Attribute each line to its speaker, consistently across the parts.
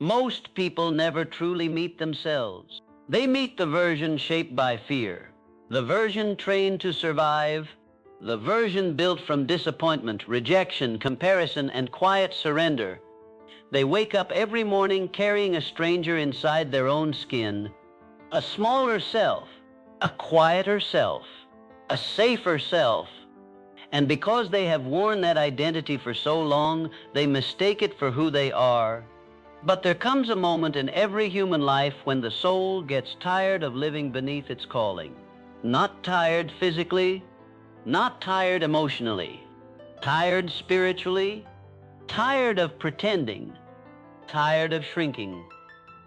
Speaker 1: Most people never truly meet themselves. They meet the version shaped by fear, the version trained to survive, the version built from disappointment, rejection, comparison, and quiet surrender. They wake up every morning carrying a stranger inside their own skin, a smaller self, a quieter self, a safer self. And because they have worn that identity for so long, they mistake it for who they are. But there comes a moment in every human life when the soul gets tired of living beneath its calling. Not tired physically, not tired emotionally, tired spiritually, tired of pretending, tired of shrinking,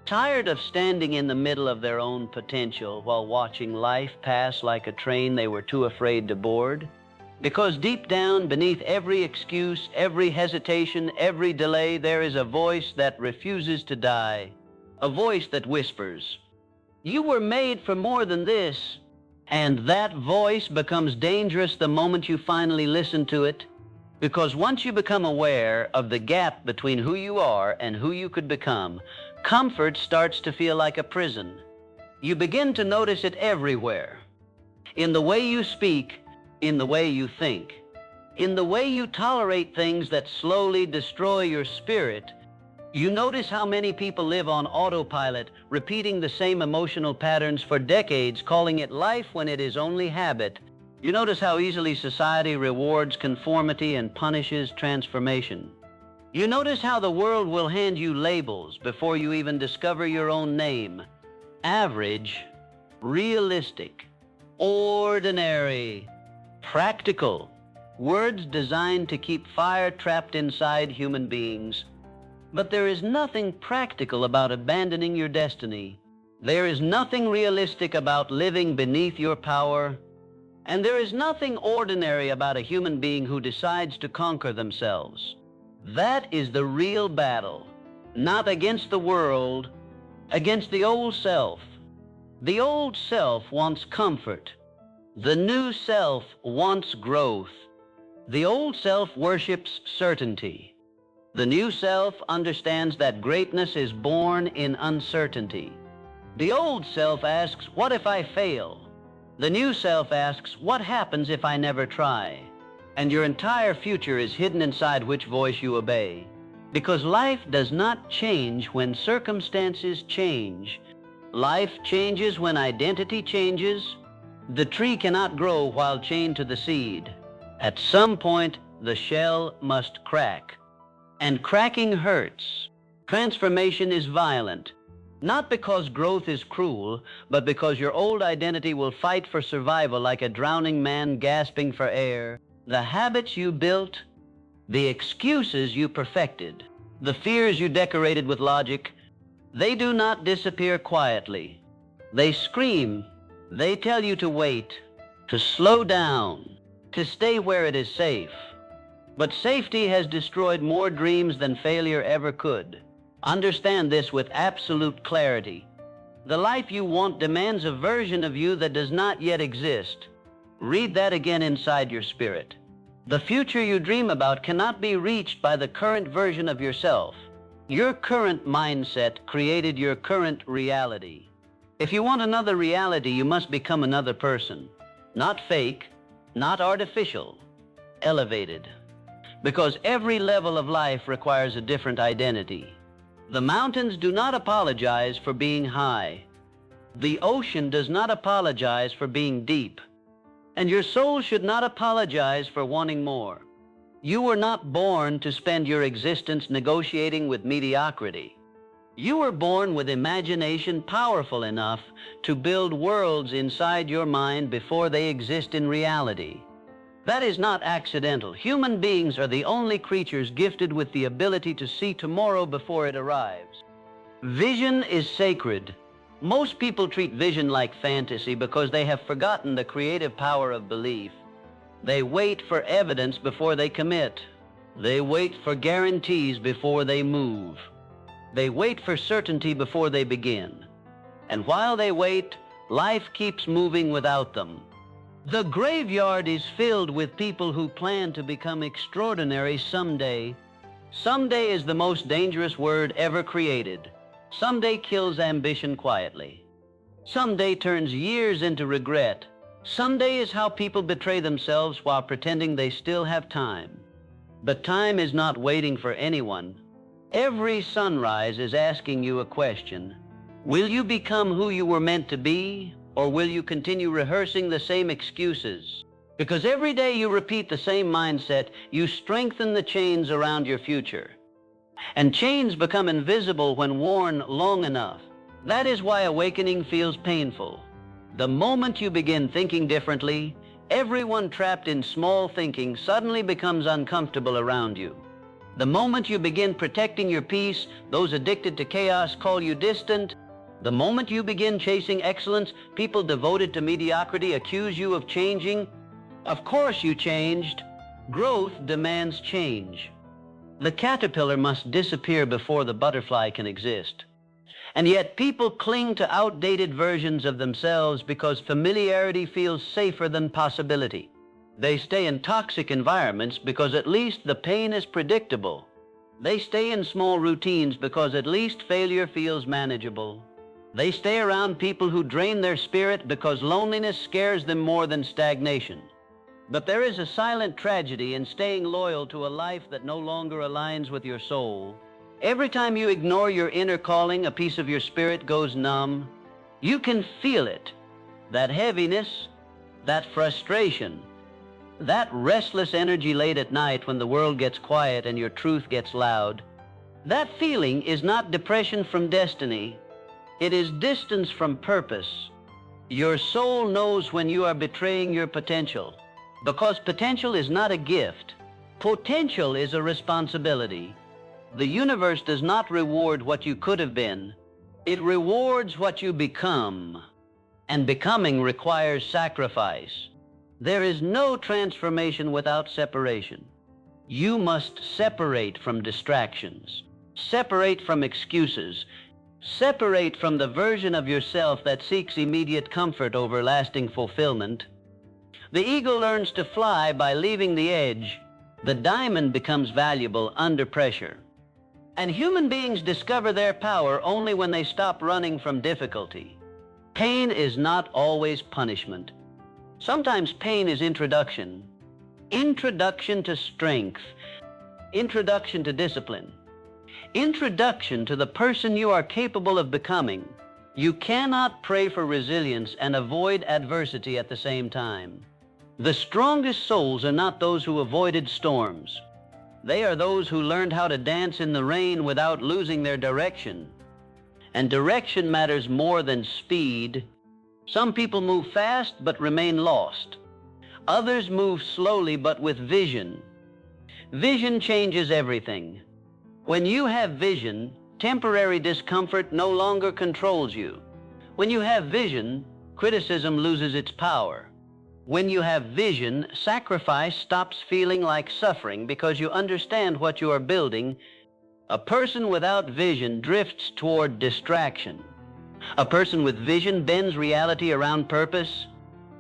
Speaker 1: tired of standing in the middle of their own potential while watching life pass like a train they were too afraid to board. Because deep down, beneath every excuse, every hesitation, every delay, there is a voice that refuses to die. A voice that whispers, "You were made for more than this." And that voice becomes dangerous the moment you finally listen to it. Because once you become aware of the gap between who you are and who you could become, comfort starts to feel like a prison. You begin to notice it everywhere. In the way you speak, in the way you think, in the way you tolerate things that slowly destroy your spirit. You notice how many people live on autopilot, repeating the same emotional patterns for decades, calling it life when it is only habit. You notice how easily society rewards conformity and punishes transformation. You notice how the world will hand you labels before you even discover your own name. Average, realistic, ordinary, practical, words designed to keep fire trapped inside human beings. But there is nothing practical about abandoning your destiny. There is nothing realistic about living beneath your power. And there is nothing ordinary about a human being who decides to conquer themselves. That is the real battle, not against the world, against the old self. The old self wants comfort. The new self wants growth. The old self worships certainty. The new self understands that greatness is born in uncertainty. The old self asks, "What if I fail?" The new self asks, "What happens if I never try?" And your entire future is hidden inside which voice you obey. Because life does not change when circumstances change. Life changes when identity changes. The tree cannot grow while chained to the seed. At some point, the shell must crack. And cracking hurts. Transformation is violent. Not because growth is cruel, but because your old identity will fight for survival like a drowning man gasping for air. The habits you built, the excuses you perfected, the fears you decorated with logic, they do not disappear quietly. They scream. They tell you to wait, to slow down, to stay where it is safe. But safety has destroyed more dreams than failure ever could. Understand this with absolute clarity. The life you want demands a version of you that does not yet exist. Read that again inside your spirit. The future you dream about cannot be reached by the current version of yourself. Your current mindset created your current reality. If you want another reality, you must become another person. Not fake, not artificial, elevated. Because every level of life requires a different identity. The mountains do not apologize for being high. The ocean does not apologize for being deep. And your soul should not apologize for wanting more. You were not born to spend your existence negotiating with mediocrity. You were born with imagination powerful enough to build worlds inside your mind before they exist in reality. That is not accidental. Human beings are the only creatures gifted with the ability to see tomorrow before it arrives. Vision is sacred. Most people treat vision like fantasy because they have forgotten the creative power of belief. They wait for evidence before they commit. They wait for guarantees before they move. They wait for certainty before they begin. And while they wait, life keeps moving without them. The graveyard is filled with people who plan to become extraordinary someday, Someday is the most dangerous word ever created. Someday kills ambition quietly. Someday turns years into regret. Someday is how people betray themselves while pretending they still have time. But time is not waiting for anyone. Every sunrise is asking you a question. Will you become who you were meant to be, or will you continue rehearsing the same excuses? Because every day you repeat the same mindset, you strengthen the chains around your future. And chains become invisible when worn long enough. That is why awakening feels painful. The moment you begin thinking differently, everyone trapped in small thinking suddenly becomes uncomfortable around you. The moment you begin protecting your peace, those addicted to chaos call you distant. The moment you begin chasing excellence, people devoted to mediocrity accuse you of changing. Of course you changed. Growth demands change. The caterpillar must disappear before the butterfly can exist. And yet people cling to outdated versions of themselves because familiarity feels safer than possibility. They stay in toxic environments because at least the pain is predictable. They stay in small routines because at least failure feels manageable. They stay around people who drain their spirit because loneliness scares them more than stagnation. But there is a silent tragedy in staying loyal to a life that no longer aligns with your soul. Every time you ignore your inner calling, a piece of your spirit goes numb. You can feel it. That heaviness, that frustration, that restless energy late at night when the world gets quiet and your truth gets loud. That feeling is not depression from destiny. It is distance from purpose. Your soul knows when you are betraying your potential. Because potential is not a gift. Potential is a responsibility. The universe does not reward what you could have been. It rewards what you become. And becoming requires sacrifice. There is no transformation without separation. You must separate from distractions. Separate from excuses. Separate from the version of yourself that seeks immediate comfort over lasting fulfillment. The eagle learns to fly by leaving the edge. The diamond becomes valuable under pressure. And human beings discover their power only when they stop running from difficulty. Pain is not always punishment. Sometimes pain is introduction. Introduction to strength. Introduction to discipline. Introduction to the person you are capable of becoming. You cannot pray for resilience and avoid adversity at the same time. The strongest souls are not those who avoided storms. They are those who learned how to dance in the rain without losing their direction. And direction matters more than speed. Some people move fast but remain lost. Others move slowly but with vision. Vision changes everything. When you have vision, temporary discomfort no longer controls you. When you have vision, criticism loses its power. When you have vision, sacrifice stops feeling like suffering because you understand what you are building. A person without vision drifts toward distraction. A person with vision bends reality around purpose.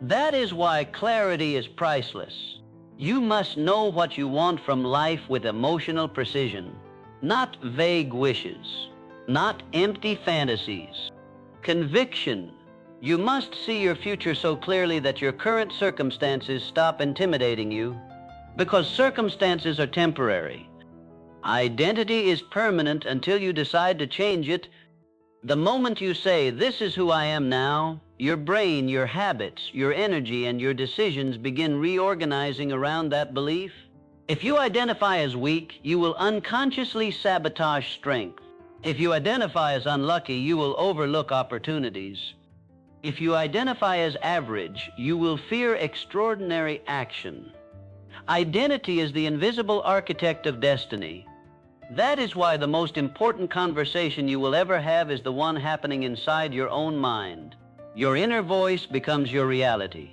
Speaker 1: That is why clarity is priceless. You must know what you want from life with emotional precision, not vague wishes, not empty fantasies. Conviction. You must see your future so clearly that your current circumstances stop intimidating you, because circumstances are temporary. Identity is permanent until you decide to change it. The moment you say, "This is who I am now," your brain, your habits, your energy, and your decisions begin reorganizing around that belief. If you identify as weak, you will unconsciously sabotage strength. If you identify as unlucky, you will overlook opportunities. If you identify as average, you will fear extraordinary action. Identity is the invisible architect of destiny. That is why the most important conversation you will ever have is the one happening inside your own mind. Your inner voice becomes your reality.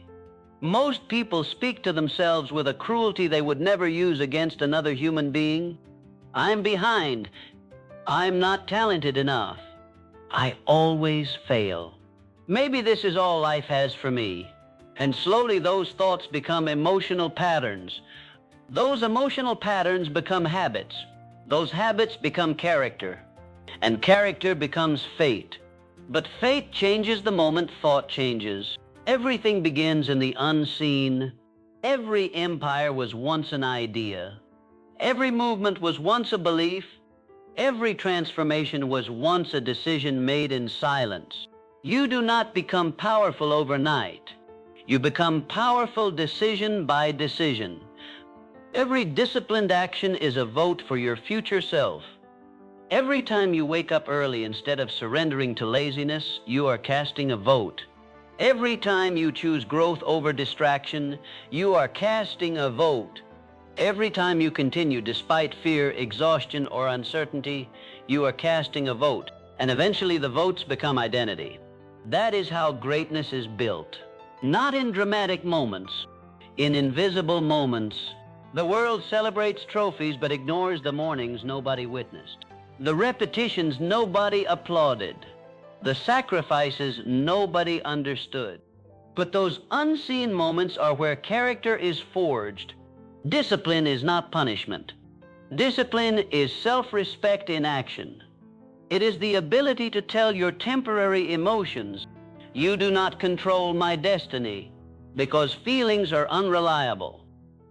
Speaker 1: Most people speak to themselves with a cruelty they would never use against another human being. "I'm behind. I'm not talented enough. I always fail. Maybe this is all life has for me." And slowly those thoughts become emotional patterns. Those emotional patterns become habits. Those habits become character, and character becomes fate. But fate changes the moment thought changes. Everything begins in the unseen. Every empire was once an idea. Every movement was once a belief. Every transformation was once a decision made in silence. You do not become powerful overnight. You become powerful decision by decision. Every disciplined action is a vote for your future self. Every time you wake up early instead of surrendering to laziness, you are casting a vote. Every time you choose growth over distraction, you are casting a vote. Every time you continue despite fear, exhaustion, or uncertainty, you are casting a vote, and eventually the votes become identity. That is how greatness is built. Not in dramatic moments, in invisible moments. The world celebrates trophies but ignores the mornings nobody witnessed, the repetitions nobody applauded, the sacrifices nobody understood. But those unseen moments are where character is forged. Discipline is not punishment. Discipline is self-respect in action. It is the ability to tell your temporary emotions, "You do not control my destiny," because feelings are unreliable.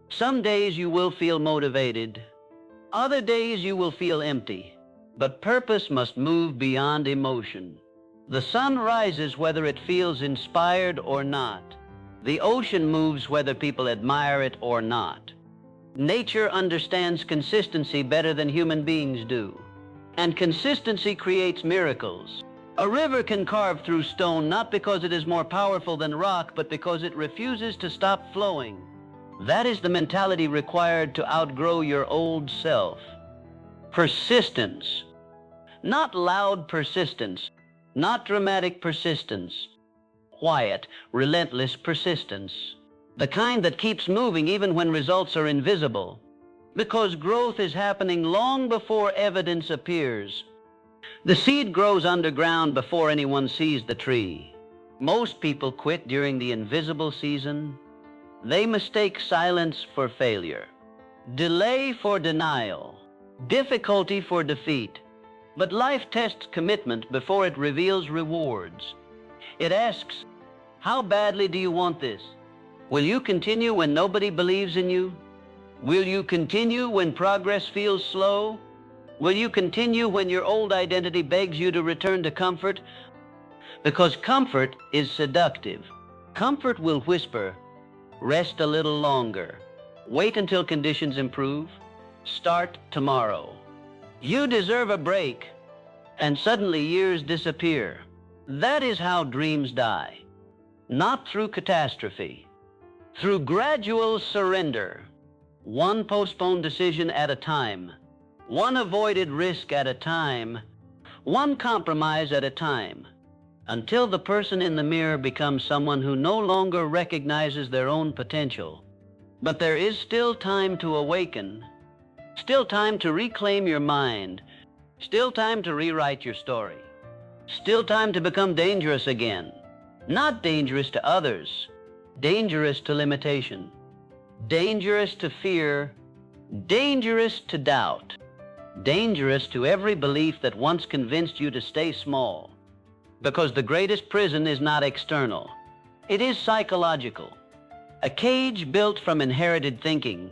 Speaker 1: Some days you will feel motivated. Other days you will feel empty. But purpose must move beyond emotion. The sun rises whether it feels inspired or not. The ocean moves whether people admire it or not. Nature understands consistency better than human beings do. And consistency creates miracles. A river can carve through stone not because it is more powerful than rock, but because it refuses to stop flowing. That is the mentality required to outgrow your old self. Persistence. Not loud persistence, not dramatic persistence. Quiet, relentless persistence. The kind that keeps moving even when results are invisible. Because growth is happening long before evidence appears. The seed grows underground before anyone sees the tree. Most people quit during the invisible season. They mistake silence for failure, delay for denial, difficulty for defeat. But life tests commitment before it reveals rewards. It asks, how badly do you want this? Will you continue when nobody believes in you? Will you continue when progress feels slow? Will you continue when your old identity begs you to return to comfort? Because comfort is seductive. Comfort will whisper, rest a little longer. Wait until conditions improve. Start tomorrow. You deserve a break. And suddenly years disappear. That is how dreams die. Not through catastrophe. Through gradual surrender. One postponed decision at a time. One avoided risk at a time. One compromise at a time. Until the person in the mirror becomes someone who no longer recognizes their own potential. But there is still time to awaken. Still time to reclaim your mind. Still time to rewrite your story. Still time to become dangerous again. Not dangerous to others. Dangerous to limitation. Dangerous to fear. Dangerous to doubt. Dangerous to every belief that once convinced you to stay small. Because the greatest prison is not external. It is psychological. A cage built from inherited thinking.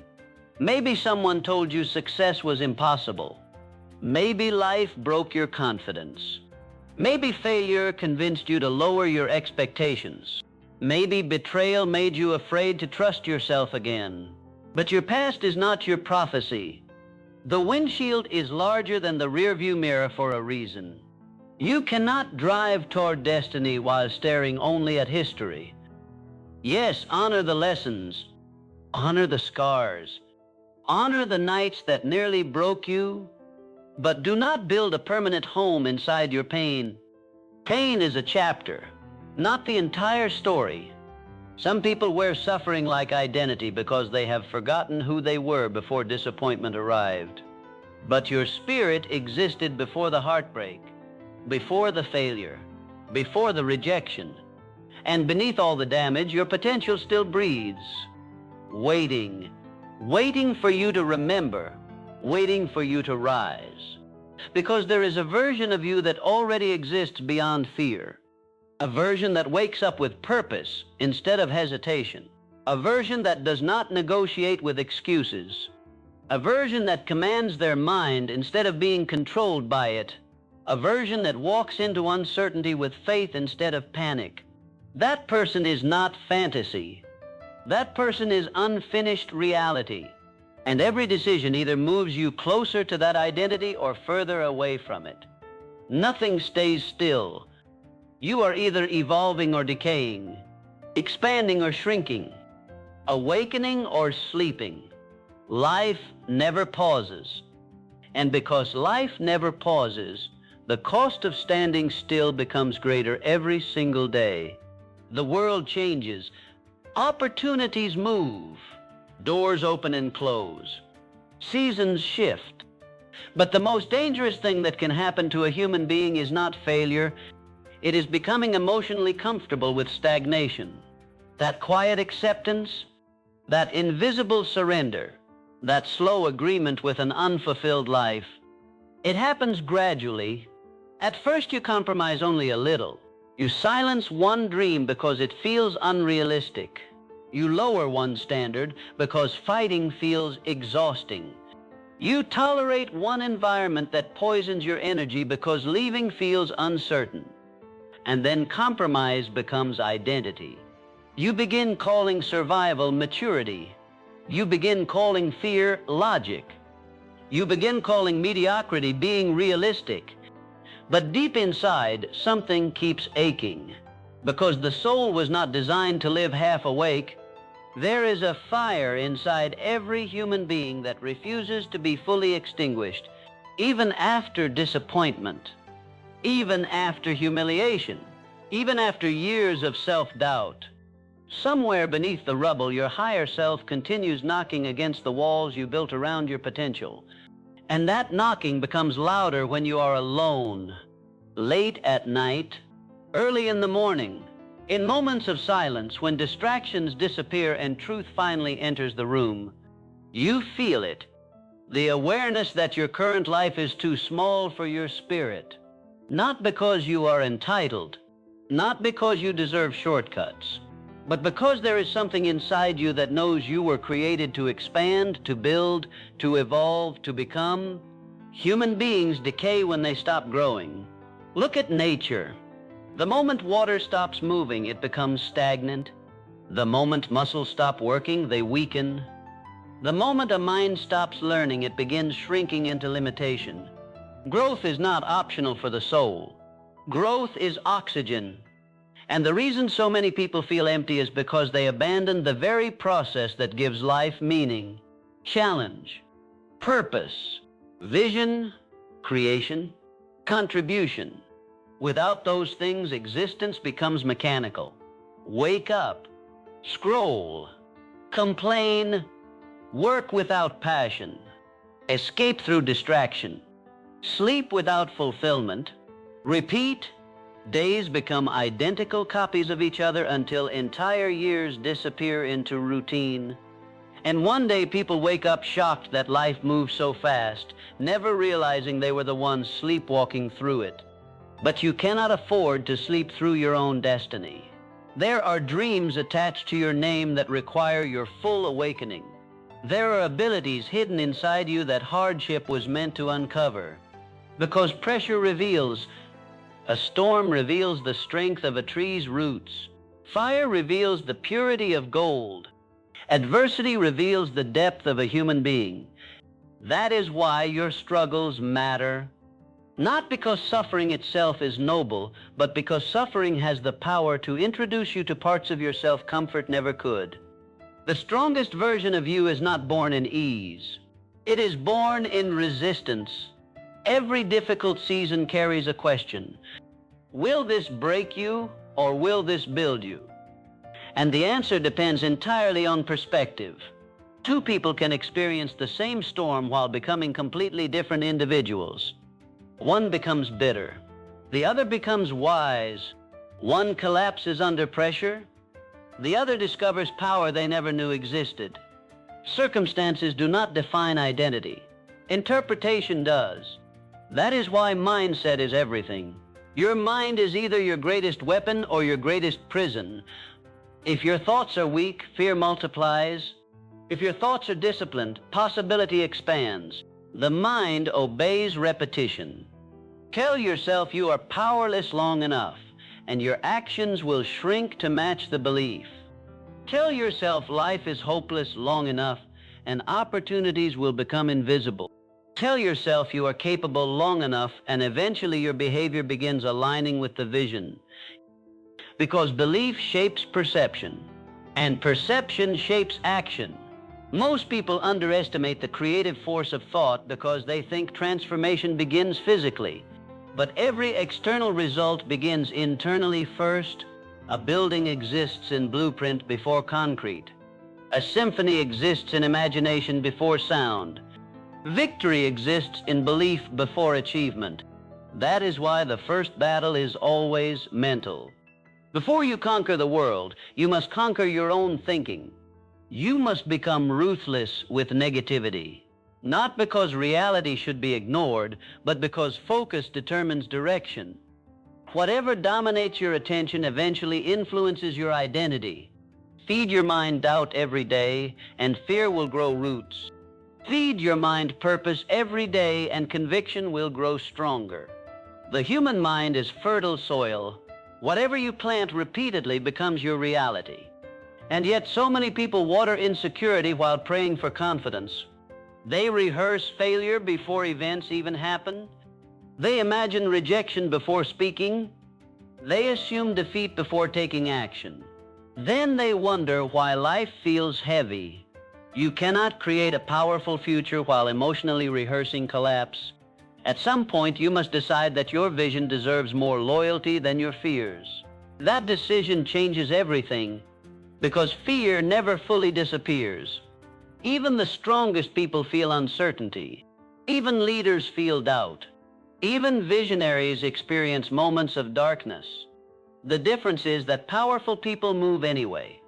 Speaker 1: Maybe someone told you success was impossible. Maybe life broke your confidence. Maybe failure convinced you to lower your expectations. Maybe betrayal made you afraid to trust yourself again. But your past is not your prophecy. The windshield is larger than the rearview mirror for a reason. You cannot drive toward destiny while staring only at history. Yes, honor the lessons. Honor the scars. Honor the nights that nearly broke you. But do not build a permanent home inside your pain. Pain is a chapter, not the entire story. Some people wear suffering like identity because they have forgotten who they were before disappointment arrived. But your spirit existed before the heartbreak, before the failure, before the rejection. And beneath all the damage, your potential still breathes, waiting for you to remember, waiting for you to rise. Because there is a version of you that already exists beyond fear. A version that wakes up with purpose instead of hesitation. A version that does not negotiate with excuses. A version that commands their mind instead of being controlled by it. A version that walks into uncertainty with faith instead of panic. That person is not fantasy. That person is unfinished reality. And every decision either moves you closer to that identity or further away from it. Nothing stays still. You are either evolving or decaying, expanding or shrinking, awakening or sleeping. Life never pauses. And because life never pauses, the cost of standing still becomes greater every single day. The world changes. Opportunities move. Doors open and close. Seasons shift. But the most dangerous thing that can happen to a human being is not failure. It is becoming emotionally comfortable with stagnation. That quiet acceptance, that invisible surrender, that slow agreement with an unfulfilled life. It happens gradually. At first you compromise only a little. You silence one dream because it feels unrealistic. You lower one standard because fighting feels exhausting. You tolerate one environment that poisons your energy because leaving feels uncertain. And then compromise becomes identity. You begin calling survival maturity. You begin calling fear logic. You begin calling mediocrity being realistic. But deep inside, something keeps aching. Because the soul was not designed to live half awake. There is a fire inside every human being that refuses to be fully extinguished, even after disappointment, even after humiliation, even after years of self-doubt. Somewhere beneath the rubble, your higher self continues knocking against the walls you built around your potential. And that knocking becomes louder when you are alone, late at night, early in the morning, in moments of silence when distractions disappear and truth finally enters the room. You feel it, the awareness that your current life is too small for your spirit. Not because you are entitled, not because you deserve shortcuts, but because there is something inside you that knows you were created to expand, to build, to evolve, to become. Human beings decay when they stop growing. Look at nature. The moment water stops moving, it becomes stagnant. The moment muscles stop working, they weaken. The moment a mind stops learning, it begins shrinking into limitation. Growth is not optional for the soul. Growth is oxygen. And the reason so many people feel empty is because they abandon the very process that gives life meaning, challenge, purpose, vision, creation, contribution. Without those things, existence becomes mechanical. Wake up, scroll, complain, work without passion, escape through distraction, sleep without fulfillment, repeat. Days become identical copies of each other until entire years disappear into routine. And one day people wake up shocked that life moves so fast, never realizing they were the ones sleepwalking through it. But you cannot afford to sleep through your own destiny. There are dreams attached to your name that require your full awakening. There are abilities hidden inside you that hardship was meant to uncover. Because pressure reveals. A storm reveals the strength of a tree's roots. Fire reveals the purity of gold. Adversity reveals the depth of a human being. That is why your struggles matter. Not because suffering itself is noble, but because suffering has the power to introduce you to parts of yourself comfort never could. The strongest version of you is not born in ease. It is born in resistance. Every difficult season carries a question. Will this break you, or will this build you? And the answer depends entirely on perspective. Two people can experience the same storm while becoming completely different individuals. One becomes bitter. The other becomes wise. One collapses under pressure. The other discovers power they never knew existed. Circumstances do not define identity. Interpretation does. That is why mindset is everything. Your mind is either your greatest weapon or your greatest prison. If your thoughts are weak, fear multiplies. If your thoughts are disciplined, possibility expands. The mind obeys repetition. Tell yourself you are powerless long enough, and your actions will shrink to match the belief. Tell yourself life is hopeless long enough, and opportunities will become invisible. Tell yourself you are capable long enough, and eventually your behavior begins aligning with the vision. Because belief shapes perception, and perception shapes action. Most people underestimate the creative force of thought because they think transformation begins physically. But every external result begins internally first. A building exists in blueprint before concrete. A symphony exists in imagination before sound. Victory exists in belief before achievement. That is why the first battle is always mental. Before you conquer the world, you must conquer your own thinking. You must become ruthless with negativity. Not because reality should be ignored, but because focus determines direction. Whatever dominates your attention eventually influences your identity. Feed your mind doubt every day, and fear will grow roots. Feed your mind purpose every day, and conviction will grow stronger. The human mind is fertile soil. Whatever you plant repeatedly becomes your reality. And yet so many people water insecurity while praying for confidence. They rehearse failure before events even happen. They imagine rejection before speaking. They assume defeat before taking action. Then they wonder why life feels heavy. You cannot create a powerful future while emotionally rehearsing collapse. At some point, you must decide that your vision deserves more loyalty than your fears. That decision changes everything, because fear never fully disappears. Even the strongest people feel uncertainty. Even leaders feel doubt. Even visionaries experience moments of darkness. The difference is that powerful people move anyway.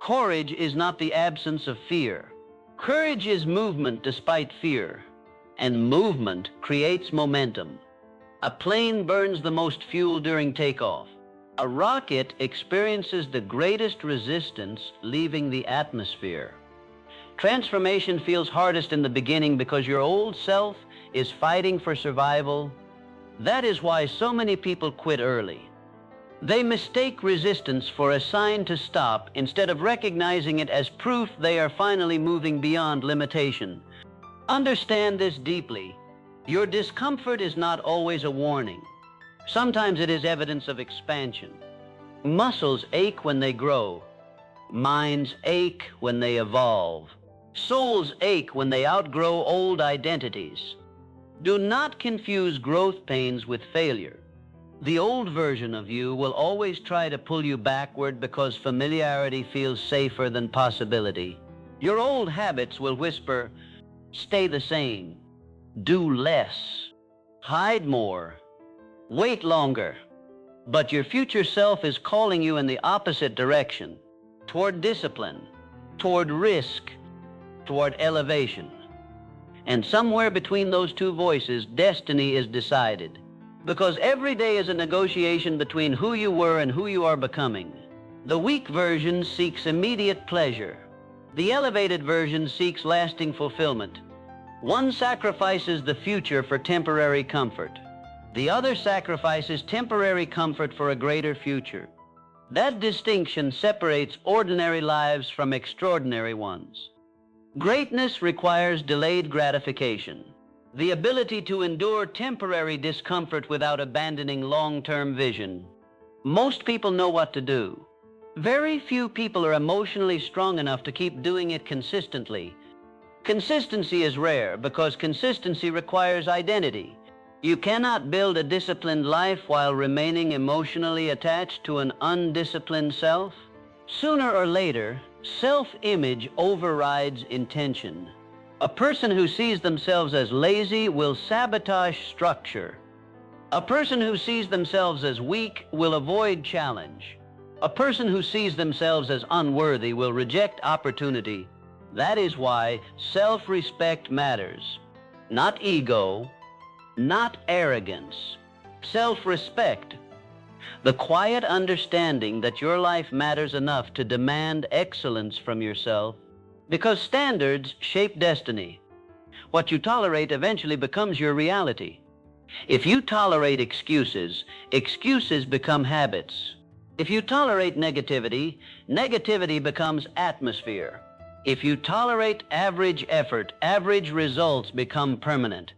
Speaker 1: Courage is not the absence of fear. Courage is movement despite fear. And movement creates momentum. A plane burns the most fuel during takeoff. A rocket experiences the greatest resistance leaving the atmosphere. Transformation feels hardest in the beginning because your old self is fighting for survival. That is why so many people quit early. They mistake resistance for a sign to stop instead of recognizing it as proof they are finally moving beyond limitation. Understand this deeply. Your discomfort is not always a warning. Sometimes it is evidence of expansion. Muscles ache when they grow. Minds ache when they evolve. Souls ache when they outgrow old identities. Do not confuse growth pains with failure. The old version of you will always try to pull you backward because familiarity feels safer than possibility. Your old habits will whisper, stay the same, do less, hide more, wait longer. But your future self is calling you in the opposite direction, toward discipline, toward risk, toward elevation. And somewhere between those two voices, destiny is decided. Because every day is a negotiation between who you were and who you are becoming. The weak version seeks immediate pleasure. The elevated version seeks lasting fulfillment. One sacrifices the future for temporary comfort. The other sacrifices temporary comfort for a greater future. That distinction separates ordinary lives from extraordinary ones. Greatness requires delayed gratification. The ability to endure temporary discomfort without abandoning long-term vision. Most people know what to do. Very few people are emotionally strong enough to keep doing it consistently. Consistency is rare because consistency requires identity. You cannot build a disciplined life while remaining emotionally attached to an undisciplined self. Sooner or later, self-image overrides intention. A person who sees themselves as lazy will sabotage structure. A person who sees themselves as weak will avoid challenge. A person who sees themselves as unworthy will reject opportunity. That is why self-respect matters. not ego, not arrogance, self-respect. The quiet understanding that your life matters enough to demand excellence from yourself, because standards shape destiny. What you tolerate eventually becomes your reality. If you tolerate excuses, excuses become habits. If you tolerate negativity, negativity becomes atmosphere. If you tolerate average effort, average results become permanent.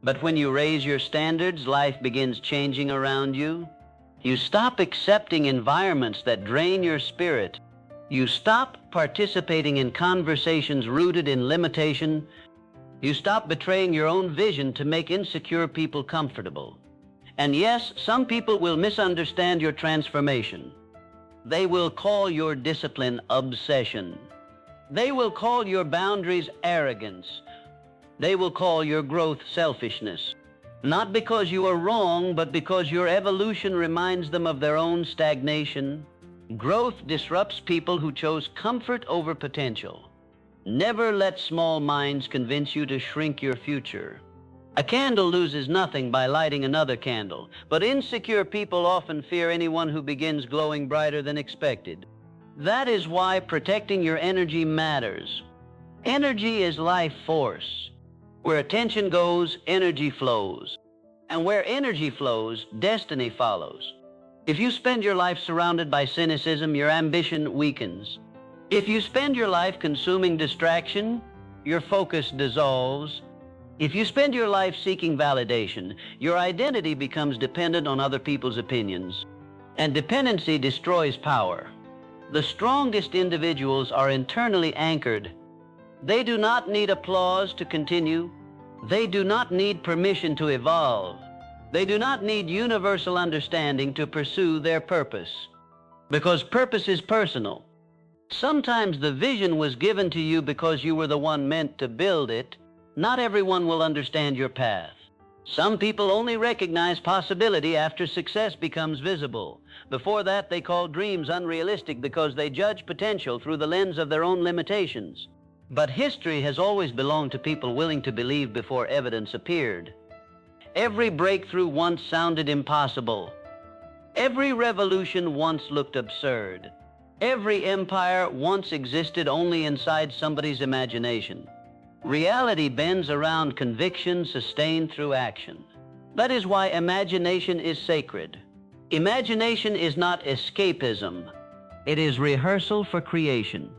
Speaker 1: But when you raise your standards, life begins changing around you. You stop accepting environments that drain your spirit. You stop participating in conversations rooted in limitation. You stop betraying your own vision to make insecure people comfortable. And yes, some people will misunderstand your transformation. They will call your discipline obsession. They will call your boundaries arrogance. They will call your growth selfishness. Not because you are wrong, but because your evolution reminds them of their own stagnation. Growth disrupts people who chose comfort over potential. Never let small minds convince you to shrink your future. A candle loses nothing by lighting another candle, but insecure people often fear anyone who begins glowing brighter than expected. That is why protecting your energy matters. Energy is life force. Where attention goes, energy flows. And where energy flows, destiny follows. If you spend your life surrounded by cynicism, your ambition weakens. If you spend your life consuming distraction, your focus dissolves. If you spend your life seeking validation, your identity becomes dependent on other people's opinions. And dependency destroys power. The strongest individuals are internally anchored. They do not need applause to continue. They do not need permission to evolve. They do not need universal understanding to pursue their purpose. Because purpose is personal. Sometimes the vision was given to you because you were the one meant to build it. Not everyone will understand your path. Some people only recognize possibility after success becomes visible. Before that, they call dreams unrealistic because they judge potential through the lens of their own limitations. But history has always belonged to people willing to believe before evidence appeared. Every breakthrough once sounded impossible. Every revolution once looked absurd. Every empire once existed only inside somebody's imagination. Reality bends around conviction sustained through action. That is why imagination is sacred. Imagination is not escapism. It is rehearsal for creation.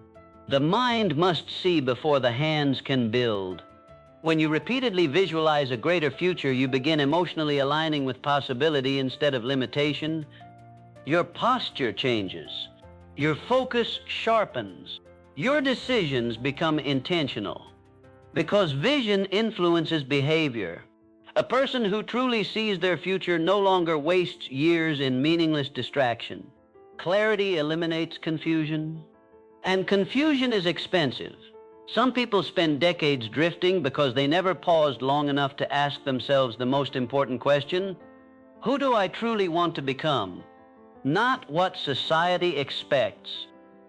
Speaker 1: The mind must see before the hands can build. When you repeatedly visualize a greater future, you begin emotionally aligning with possibility instead of limitation. Your posture changes. Your focus sharpens. Your decisions become intentional. Because vision influences behavior. A person who truly sees their future no longer wastes years in meaningless distraction. Clarity eliminates confusion. And confusion is expensive. Some people spend decades drifting because they never paused long enough to ask themselves the most important question: who do I truly want to become? Not what society expects,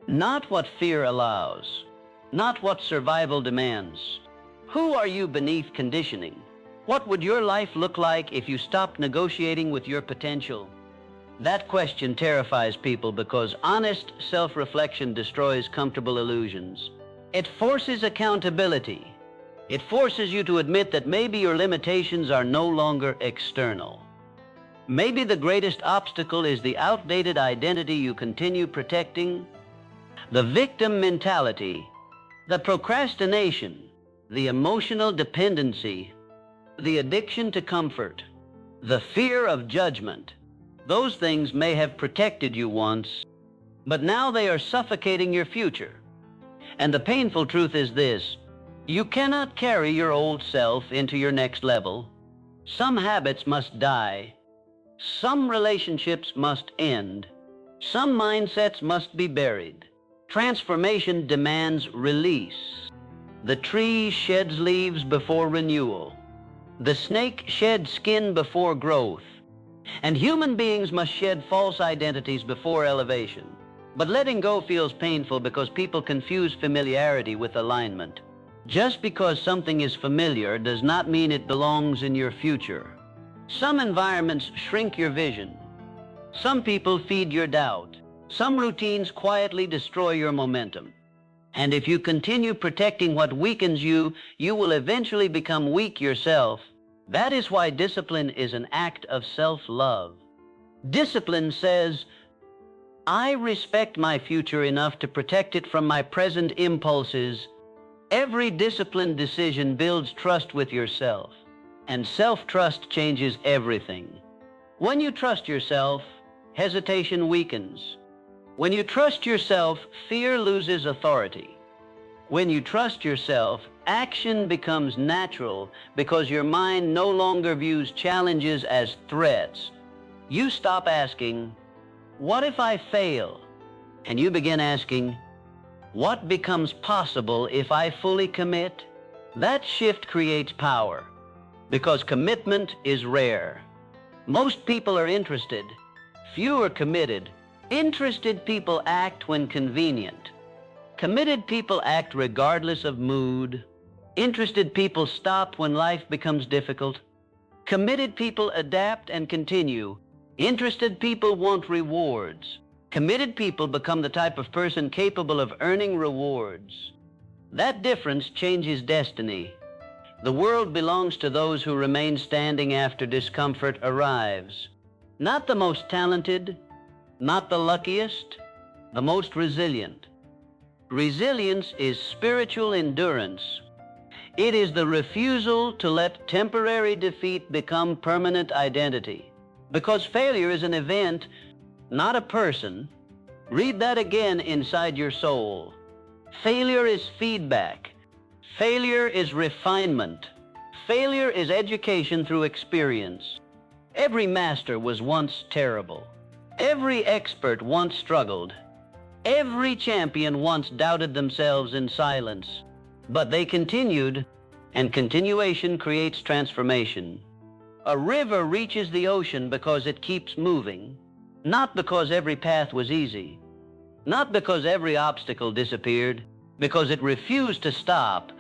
Speaker 1: not what fear allows, not what survival demands. Who are you beneath conditioning? What would your life look like if you stopped negotiating with your potential? That question terrifies people because honest self-reflection destroys comfortable illusions. It forces accountability. It forces you to admit that maybe your limitations are no longer external. Maybe the greatest obstacle is the outdated identity you continue protecting, the victim mentality, the procrastination, the emotional dependency, the addiction to comfort, the fear of judgment. Those things may have protected you once, but now they are suffocating your future. And the painful truth is this: you cannot carry your old self into your next level. Some habits must die. Some relationships must end. Some mindsets must be buried. Transformation demands release. The tree sheds leaves before renewal. The snake sheds skin before growth. And human beings must shed false identities before elevation. But letting go feels painful because people confuse familiarity with alignment. Just because something is familiar does not mean it belongs in your future. Some environments shrink your vision. Some people feed your doubt. Some routines quietly destroy your momentum. And if you continue protecting what weakens you, you will eventually become weak yourself. That is why discipline is an act of self-love. Discipline says, I respect my future enough to protect it from my present impulses. Every disciplined decision builds trust with yourself, and self-trust changes everything. When you trust yourself, hesitation weakens. When you trust yourself, fear loses authority. When you trust yourself, action becomes natural because your mind no longer views challenges as threats. You stop asking, what if I fail? And you begin asking, what becomes possible if I fully commit? That shift creates power because commitment is rare. Most people are interested. Few are committed. Interested people act when convenient. Committed people act regardless of mood. Interested people stop when life becomes difficult. Committed people adapt and continue. Interested people want rewards. Committed people become the type of person capable of earning rewards. That difference changes destiny. The world belongs to those who remain standing after discomfort arrives. Not the most talented, not the luckiest, the most resilient. Resilience is spiritual endurance. It is the refusal to let temporary defeat become permanent identity. Because failure is an event, not a person. Read that again inside your soul. Failure is feedback. Failure is refinement. Failure is education through experience. Every master was once terrible. Every expert once struggled. Every champion once doubted themselves in silence. But they continued, and continuation creates transformation. A river reaches the ocean because it keeps moving, not because every path was easy, not because every obstacle disappeared, because it refused to stop.